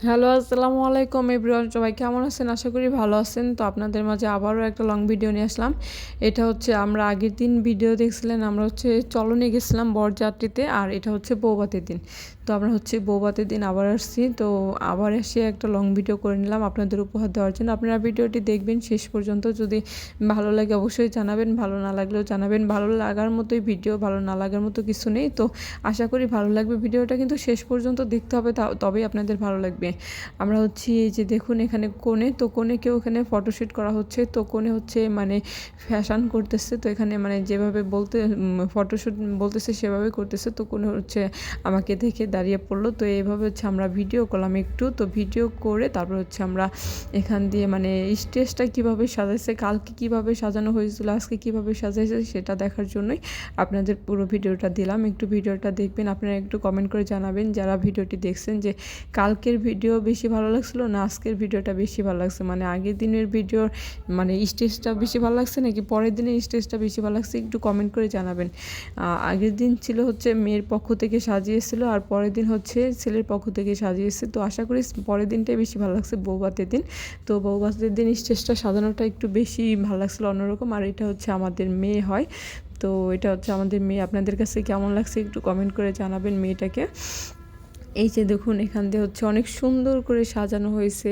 Hello, আসসালামু আলাইকুম everyone. সবাই কেমন আছেন? আশা করি ভালো আছেন। তো আপনাদের মাঝে আবারও একটা লং ভিডিও নিয়ে আসলাম। এটা হচ্ছে আমরা আগের দিন ভিডিও দেখছিলেন, আমরা হচ্ছে চলনে গেছিলাম বরযাত্রীতে, আর এটা হচ্ছে বৌভাতের দিন। তো আমরা হচ্ছে বৌভাতের দিন আবার আসছি। তো আবার এসে একটা লং ভিডিও করে নিলাম আপনাদের উপহার দেওয়ার জন্য। আপনারা ভিডিওটি দেখবেন শেষ পর্যন্ত। যদি ভালো লাগে অবশ্যই জানাবেন, ভালো না লাগলেও জানাবেন। ভালো লাগার মতোই ভিডিও, ভালো না লাগার মতো কিছু নেই। তো আশা করি ভালো লাগবে ভিডিওটা, কিন্তু শেষ পর্যন্ত দেখতে হবে, তবেই আপনাদের ভালো লাগবে। আমরা হচ্ছি এই যে দেখুন এখানে কোণে, তো কোণেকেও এখানে ফটোশ্যুট করা হচ্ছে। তো কোণে হচ্ছে মানে ফ্যাশন করতেছে। তো এখানে মানে যেভাবে বলতে ফটোশ্যুট বলতেছে সেভাবে করতেছে। তো কোণে হচ্ছে আমাকে দেখে দাঁড়িয়ে পড়লো। তো এইভাবে হচ্ছে আমরা ভিডিও করলাম একটু। তো ভিডিও করে তারপর হচ্ছে আমরা এখান দিয়ে মানে স্টেজটা কীভাবে সাজাইছে, কালকে কীভাবে সাজানো হয়েছিল, আজকে কীভাবে সাজাইছে সেটা দেখার জন্যই আপনাদের পুরো ভিডিওটা দিলাম। একটু ভিডিওটা দেখবেন, আপনারা একটু কমেন্ট করে জানাবেন যারা ভিডিওটি দেখছেন যে কালকের ভিডিও বেশি ভালো লাগছিলো না আজকের ভিডিওটা বেশি ভালো লাগছে। মানে আগের দিনের ভিডিওর মানে স্টেজটা বেশি ভালো লাগছে নাকি পরের দিনের স্টেজটা বেশি ভালো লাগছে, একটু কমেন্ট করে জানাবেন। আগের দিন ছিল হচ্ছে মেয়ের পক্ষ থেকে সাজিয়েছিল, আর পরের দিন হচ্ছে ছেলের পক্ষ থেকে সাজিয়েছে। তো আশা করি পরের দিনটাই বেশি ভালো লাগছে, বৌভাতের দিন। তো বৌভাতের দিন স্টেজটা সাজানোটা একটু বেশি ভালো লাগছিলো, অন্যরকম। আর এটা হচ্ছে আমাদের মেয়ে হয়, তো এটা হচ্ছে আমাদের মেয়ে। আপনাদের কাছে কেমন লাগছে একটু কমেন্ট করে জানাবেন মেয়েটাকে। এই যে দেখুন এখান দিয়ে হচ্ছে অনেক সুন্দর করে সাজানো হয়েছে।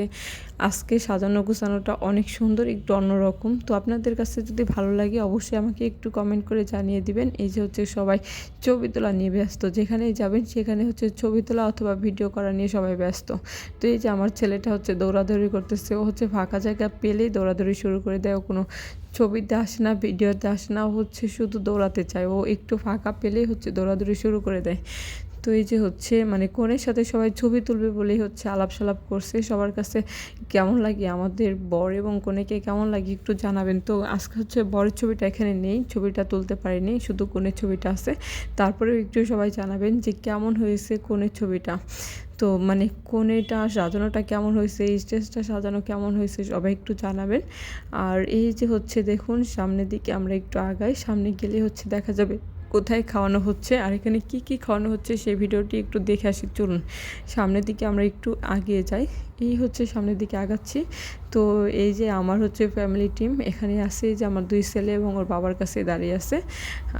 আজকে সাজানো গোছানোটা অনেক সুন্দর, একটু অন্যরকম। তো আপনাদের কাছে যদি ভালো লাগে অবশ্যই আমাকে একটু কমেন্ট করে জানিয়ে দিবেন। এই যে হচ্ছে সবাই ছবি তোলা নিয়ে ব্যস্ত, যেখানেই যাবেন সেখানে হচ্ছে ছবি তোলা অথবা ভিডিও করা নিয়ে সবাই ব্যস্ত। তো এই যে আমার ছেলেটা হচ্ছে দৌড়াদৌড়ি করতেছে, ও হচ্ছে ফাঁকা জায়গা পেলেই দৌড়াদৌড়ি শুরু করে দেয়। ও কোনো ছবিতে আসে না, ভিডিওতে আসে না, হচ্ছে শুধু দৌড়াতে চায়। ও একটু ফাঁকা পেলেই হচ্ছে দৌড়াদৌড়ি শুরু করে দেয়। তো এই যে হচ্ছে মানে কনের সাথে সবাই ছবি তুলবে বলেই হচ্ছে আলাপ সালাপ করছে। সবার কাছে কেমন লাগে আমাদের বর এবং কনেকে কেমন লাগে একটু জানাবেন। তো আজকে হচ্ছে বরের ছবিটা এখানে নেই, ছবিটা তুলতে পারিনি, শুধু কনের ছবিটা আছে। তারপরেও একটু সবাই জানাবেন যে কেমন হয়েছে কনের ছবিটা। তো মানে কনেটা সাজানোটা কেমন হয়েছে, স্টেজটা সাজানো কেমন হয়েছে সবাই একটু জানাবেন। আর এই যে হচ্ছে দেখুন সামনের দিকে আমরা একটু আগাই, সামনে গেলে হচ্ছে দেখা যাবে কোথায় খাওয়ানো হচ্ছে আর এখানে কি কি খাওয়ানো হচ্ছে সেই ভিডিওটি একটু দেখে আসি। চলুন সামনের দিকে আমরা একটু এগিয়ে যাই। এই হচ্ছে সামনের দিকে আগাচ্ছি। তো এই যে আমার হচ্ছে ফ্যামিলি টিম এখানে আছে, যে আমার দুই ছেলে এবং ওর বাবার কাছে দাঁড়িয়ে আছে।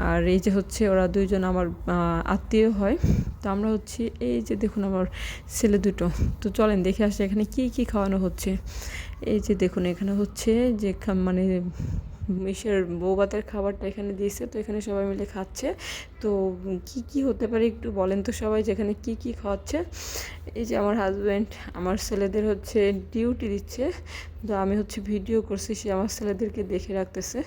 আর এই যে হচ্ছে ওরা দুইজন আমার আত্মীয় হয়। তো আমরা হচ্ছে এই যে দেখুন আমার ছেলে দুটো। তো চলেন দেখে আসি এখানে কি কি খাওয়ানো হচ্ছে। এই যে দেখুন এখানে হচ্ছে যে মানে ইসের বৌভাতের খাবারটা এখানে দিয়েছে। তো এখানে সবাই মিলে খাচ্ছে। তো কি কি হতে পারে একটু বলেন তো সবাই, যেখানে কি কি খাওয়াচ্ছে। এই যে আমার হাজব্যান্ড আমার ছেলেদের হচ্ছে ডিউটি দিচ্ছে। তো আমি হচ্ছে ভিডিও করছি, সে আমার ছেলেদেরকে দেখে রাখতেছে।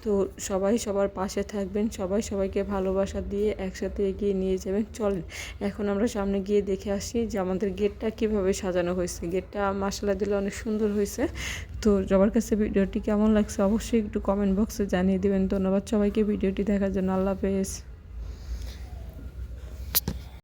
তো সবাই সবার পাশে থাকবেন, সবাই সবাইকে ভালোবাসা দিয়ে একসাথে এগিয়ে নিয়ে যাবেন। চলেন এখন আমরা সামনে গিয়ে দেখে আসি যে আমাদের গেটটা কীভাবে সাজানো হয়েছে। গেটটা মাশাআল্লাহ দিলে অনেক সুন্দর হয়েছে। তো সবার কাছে ভিডিওটি কেমন লাগছে অবশ্যই একটু কমেন্ট বক্সে জানিয়ে দেবেন। ধন্যবাদ সবাইকে ভিডিওটি দেখার জন্য। আল্লাহ হাফেজ।